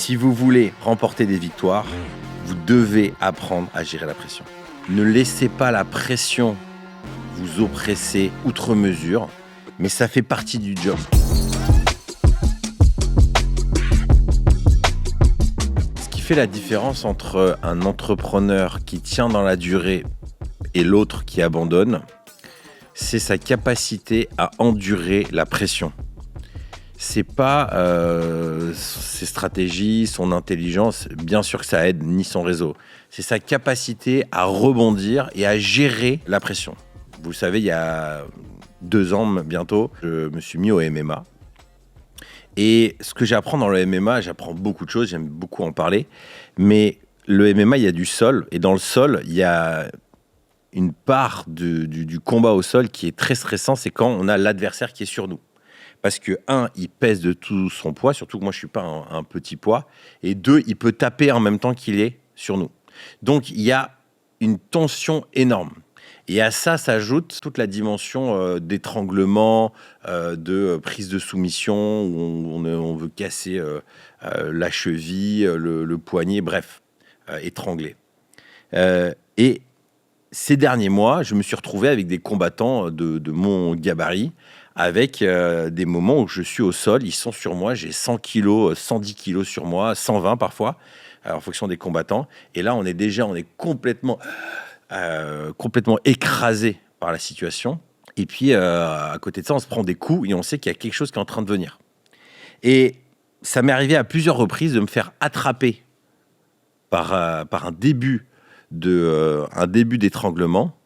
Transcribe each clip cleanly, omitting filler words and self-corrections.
Si vous voulez remporter des victoires, vous devez apprendre à gérer la pression. Ne laissez pas la pression vous oppresser outre mesure, mais ça fait partie du job. Ce qui fait la différence entre un entrepreneur qui tient dans la durée et l'autre qui abandonne, c'est sa capacité à endurer la pression. C'est pas ses stratégies, son intelligence, bien sûr que ça aide, ni son réseau. C'est sa capacité à rebondir et à gérer la pression. Vous le savez, il y a 2 ans bientôt, je me suis mis au MMA. Et ce que j'apprends dans le MMA, j'apprends beaucoup de choses, j'aime beaucoup en parler. Mais le MMA, il y a du sol. Et dans le sol, il y a une part du combat au sol qui est très stressant, c'est quand on a l'adversaire qui est sur nous. Parce que, 1, il pèse de tout son poids, surtout que moi, je ne suis pas un petit poids. Et 2, il peut taper en même temps qu'il est sur nous. Donc, il y a une tension énorme. Et à ça s'ajoute toute la dimension d'étranglement, de prise de soumission, où on veut casser la cheville, le poignet, bref, étrangler. Et ces derniers mois, je me suis retrouvé avec des combattants de mon gabarit, avec des moments où je suis au sol, ils sont sur moi, j'ai 100 kilos, 110 kilos sur moi, 120 parfois, en fonction des combattants. Et là, on est complètement écrasé par la situation. Et puis, à côté de ça, on se prend des coups et on sait qu'il y a quelque chose qui est en train de venir. Et ça m'est arrivé à plusieurs reprises de me faire attraper par un début d'étranglement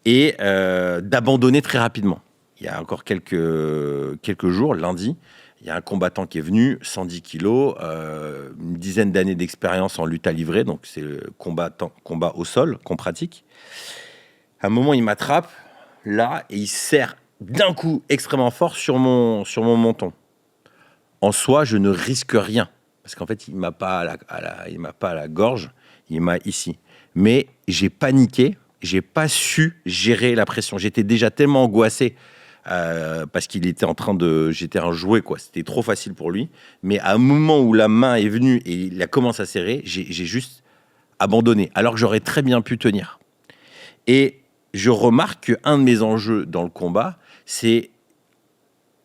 et d'abandonner très rapidement. Il y a encore quelques jours, lundi, il y a un combattant qui est venu, 110 kilos, une dizaine d'années d'expérience en lutte à livrer, donc c'est le combat au sol qu'on pratique. À un moment, il m'attrape, là, et il serre d'un coup extrêmement fort sur mon menton. En soi, je ne risque rien, parce qu'en fait, il ne m'a pas à la gorge, il m'a ici. Mais j'ai paniqué, j'ai pas su gérer la pression. J'étais déjà tellement angoissé parce qu'il était j'étais un jouet, quoi. C'était trop facile pour lui. Mais à un moment où la main est venue et il a commencé à serrer, j'ai juste abandonné, alors que j'aurais très bien pu tenir. Et je remarque qu'un de mes enjeux dans le combat, c'est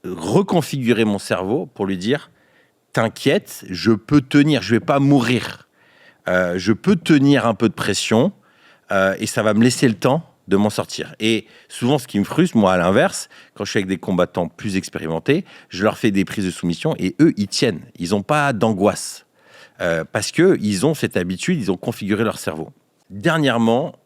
reconfigurer mon cerveau pour lui dire « T'inquiète, je peux tenir, je vais pas mourir. Je peux tenir un peu de pression et ça va me laisser le temps de m'en sortir. » Et souvent, ce qui me frustre, moi, à l'inverse, quand je suis avec des combattants plus expérimentés, je leur fais des prises de soumission et eux, ils tiennent. Ils n'ont pas d'angoisse parce qu'ils ont cette habitude, ils ont configuré leur cerveau. Dernièrement,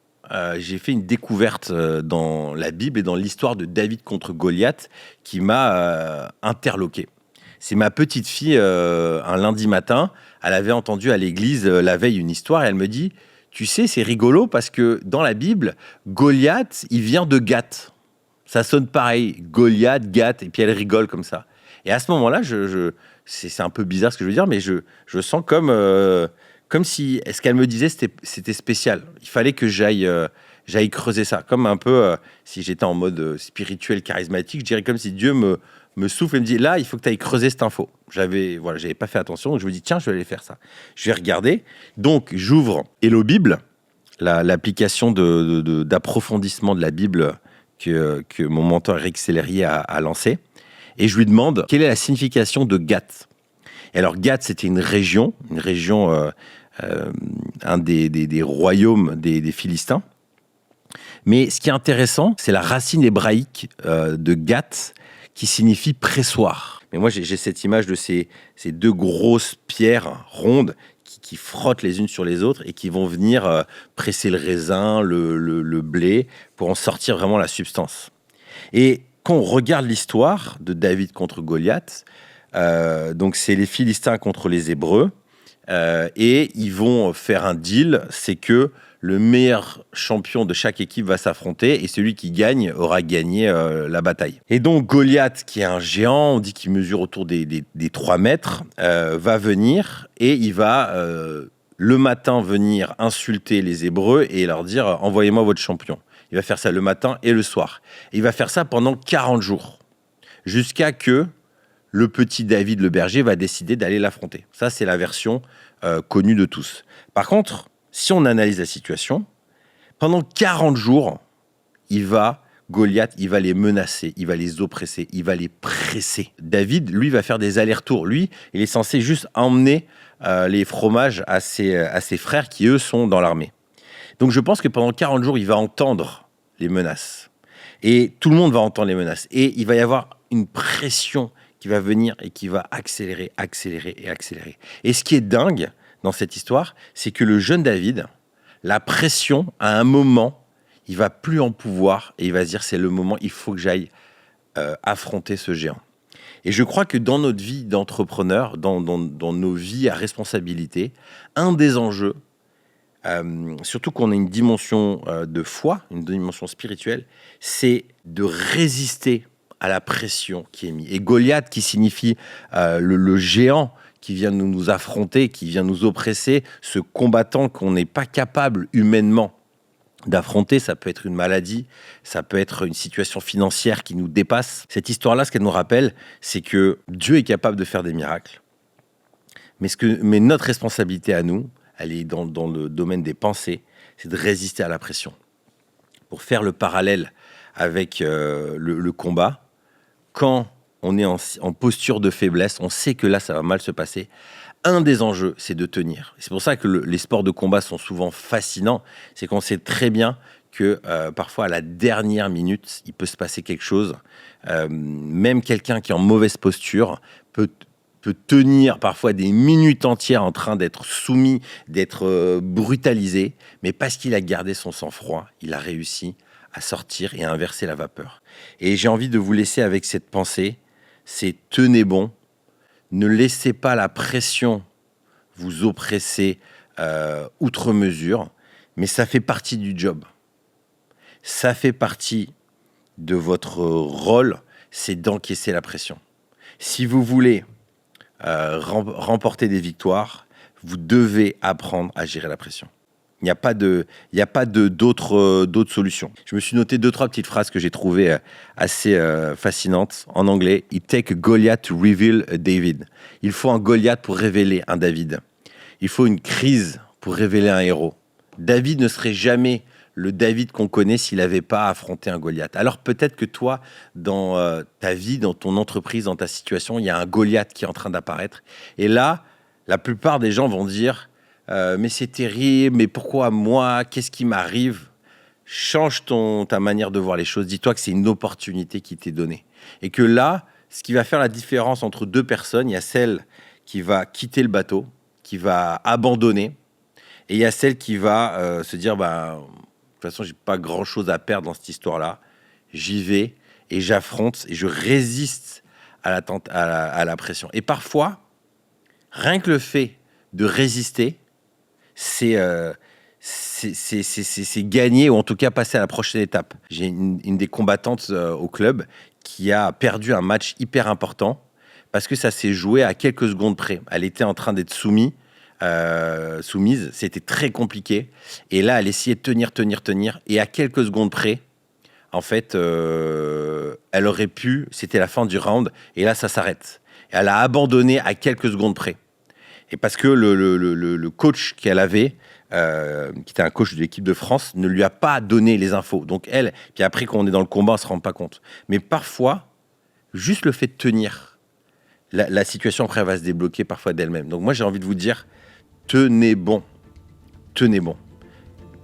j'ai fait une découverte dans la Bible et dans l'histoire de David contre Goliath qui m'a interloqué. C'est ma petite fille, un lundi matin, elle avait entendu à l'église la veille une histoire et elle me dit « Tu sais, c'est rigolo parce que dans la Bible, Goliath, il vient de Gath. Ça sonne pareil, Goliath, Gath, et puis elle rigole comme ça. » Et à ce moment-là, c'est un peu bizarre ce que je veux dire, mais je sens comme si ce qu'elle me disait, c'était spécial. Il fallait que j'aille creuser ça, comme un peu, si j'étais en mode spirituel, charismatique, je dirais comme si Dieu me souffle et me dit, là, il faut que tu ailles creuser cette info. J'avais pas fait attention, donc je me dis, tiens, je vais aller faire ça. Je vais regarder. Donc, j'ouvre Hello Bible, l'application d'approfondissement de la Bible que mon mentor Eric Sellerier a lancé. Et je lui demande, quelle est la signification de Gath ? Et alors, Gath, c'était une région, un des royaumes des Philistins. Mais ce qui est intéressant, c'est la racine hébraïque de Gath, qui signifie pressoir. Mais moi, j'ai cette image de ces 2 grosses pierres rondes qui frottent les unes sur les autres et qui vont venir presser le raisin, le blé, pour en sortir vraiment la substance. Et quand on regarde l'histoire de David contre Goliath, donc c'est les Philistins contre les Hébreux, et ils vont faire un deal, c'est que le meilleur champion de chaque équipe va s'affronter et celui qui gagne aura gagné la bataille. Et donc Goliath, qui est un géant, on dit qu'il mesure autour des 3 mètres, va venir et il va le matin venir insulter les Hébreux et leur dire « Envoyez-moi votre champion ». Il va faire ça le matin et le soir. Et il va faire ça pendant 40 jours, jusqu'à que le petit David le berger va décider d'aller l'affronter. Ça, c'est la version connue de tous. Par contre, si on analyse la situation, pendant 40 jours, Goliath, il va les menacer, il va les oppresser, il va les presser. David, lui, va faire des allers-retours. Lui, il est censé juste emmener les fromages à ses frères qui, eux, sont dans l'armée. Donc, je pense que pendant 40 jours, il va entendre les menaces. Et tout le monde va entendre les menaces. Et il va y avoir une pression qui va venir et qui va accélérer. Et ce qui est dingue dans cette histoire, c'est que le jeune David, la pression, à un moment, il va plus en pouvoir et il va se dire c'est le moment, il faut que j'aille affronter ce géant. Et je crois que dans notre vie d'entrepreneur, dans nos vies à responsabilité, un des enjeux, surtout qu'on a une dimension de foi, une dimension spirituelle, c'est de résister à la pression qui est mise. Et Goliath, qui signifie le géant qui vient nous affronter, qui vient nous oppresser, ce combattant qu'on n'est pas capable humainement d'affronter, ça peut être une maladie, ça peut être une situation financière qui nous dépasse. Cette histoire-là, ce qu'elle nous rappelle, c'est que Dieu est capable de faire des miracles. Mais notre responsabilité à nous, elle est dans le domaine des pensées, c'est de résister à la pression. Pour faire le parallèle avec le combat, quand on est en posture de faiblesse, on sait que là, ça va mal se passer. Un des enjeux, c'est de tenir. C'est pour ça que les sports de combat sont souvent fascinants. C'est qu'on sait très bien que parfois, à la dernière minute, il peut se passer quelque chose. Même quelqu'un qui est en mauvaise posture peut tenir parfois des minutes entières en train d'être soumis, d'être brutalisé. Mais parce qu'il a gardé son sang-froid, il a réussi à sortir et à inverser la vapeur. Et j'ai envie de vous laisser avec cette pensée, c'est tenez bon. Ne laissez pas la pression vous oppresser outre mesure, mais ça fait partie du job. Ça fait partie de votre rôle, c'est d'encaisser la pression. Si vous voulez remporter des victoires, vous devez apprendre à gérer la pression. Il n'y a pas d'autres solutions. Je me suis noté 2-3 petites phrases que j'ai trouvées assez fascinantes en anglais. It take a Goliath to reveal a David. Il faut un Goliath pour révéler un David. Il faut une crise pour révéler un héros. David ne serait jamais le David qu'on connaît s'il n'avait pas affronté un Goliath. Alors peut-être que toi, dans ta vie, dans ton entreprise, dans ta situation, il y a un Goliath qui est en train d'apparaître. Et là, la plupart des gens vont dire mais c'est terrible, mais pourquoi moi? Qu'est-ce qui m'arrive? Change ta manière de voir les choses. Dis-toi que c'est une opportunité qui t'est donnée. Et que là, ce qui va faire la différence entre deux personnes, il y a celle qui va quitter le bateau, qui va abandonner, et il y a celle qui va se dire, de toute façon, j'ai pas grand-chose à perdre dans cette histoire-là. J'y vais et j'affronte et je résiste à la pression. Et parfois, rien que le fait de résister, c'est gagner ou en tout cas passer à la prochaine étape. J'ai une des combattantes au club qui a perdu un match hyper important parce que ça s'est joué à quelques secondes près. Elle était en train d'être soumise, c'était très compliqué et là elle essayait de tenir et à quelques secondes près, en fait, elle aurait pu, c'était la fin du round et là ça s'arrête. Et elle a abandonné à quelques secondes près. Et parce que le coach qu'elle avait, qui était un coach de l'équipe de France, ne lui a pas donné les infos. Donc elle, puis après quand on est dans le combat, on ne se rend pas compte. Mais parfois, juste le fait de tenir, la situation après va se débloquer parfois d'elle-même. Donc moi j'ai envie de vous dire, tenez bon. Tenez bon.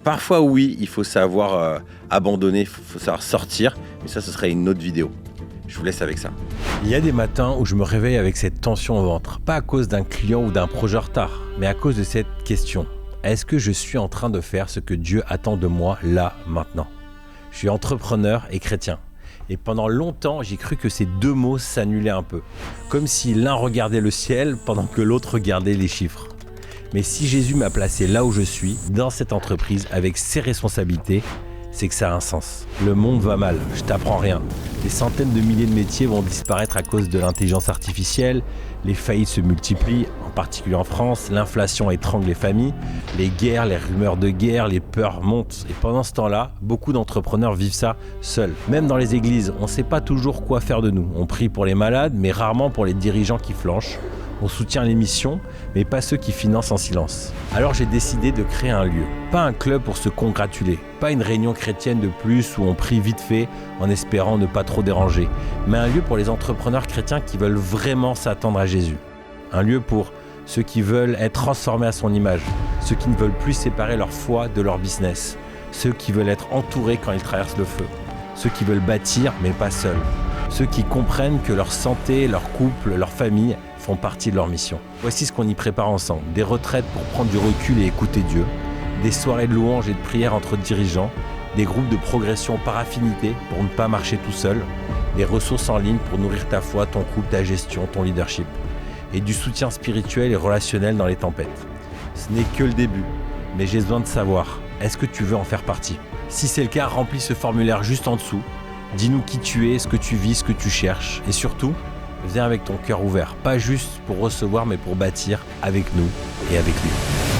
Parfois oui, il faut savoir abandonner, il faut savoir sortir. Mais ça, ce serait une autre vidéo. Je vous laisse avec ça. Il y a des matins où je me réveille avec cette tension au ventre. Pas à cause d'un client ou d'un projet en retard, mais à cause de cette question. Est-ce que je suis en train de faire ce que Dieu attend de moi là, maintenant? Je suis entrepreneur et chrétien. Et pendant longtemps, j'ai cru que ces deux mots s'annulaient un peu. Comme si l'un regardait le ciel pendant que l'autre regardait les chiffres. Mais si Jésus m'a placé là où je suis, dans cette entreprise, avec ses responsabilités, c'est que ça a un sens. Le monde va mal, je t'apprends rien. Des centaines de milliers de métiers vont disparaître à cause de l'intelligence artificielle, les faillites se multiplient. en particulier en France, l'inflation étrangle les familles, les guerres, les rumeurs de guerre, les peurs montent. Et pendant ce temps-là, beaucoup d'entrepreneurs vivent ça seuls. Même dans les églises, on ne sait pas toujours quoi faire de nous. On prie pour les malades, mais rarement pour les dirigeants qui flanchent. On soutient les missions, mais pas ceux qui financent en silence. Alors j'ai décidé de créer un lieu. Pas un club pour se congratuler, pas une réunion chrétienne de plus où on prie vite fait en espérant ne pas trop déranger, mais un lieu pour les entrepreneurs chrétiens qui veulent vraiment s'attendre à Jésus. Un lieu pour ceux qui veulent être transformés à son image, ceux qui ne veulent plus séparer leur foi de leur business, ceux qui veulent être entourés quand ils traversent le feu, ceux qui veulent bâtir mais pas seuls, ceux qui comprennent que leur santé, leur couple, leur famille font partie de leur mission. Voici ce qu'on y prépare ensemble. Des retraites pour prendre du recul et écouter Dieu, des soirées de louanges et de prières entre dirigeants, des groupes de progression par affinité pour ne pas marcher tout seul, des ressources en ligne pour nourrir ta foi, ton couple, ta gestion, ton leadership, et du soutien spirituel et relationnel dans les tempêtes. Ce n'est que le début, mais j'ai besoin de savoir, est-ce que tu veux en faire partie? Si c'est le cas, remplis ce formulaire juste en dessous. Dis-nous qui tu es, ce que tu vis, ce que tu cherches, et surtout, viens avec ton cœur ouvert, pas juste pour recevoir, mais pour bâtir avec nous et avec lui.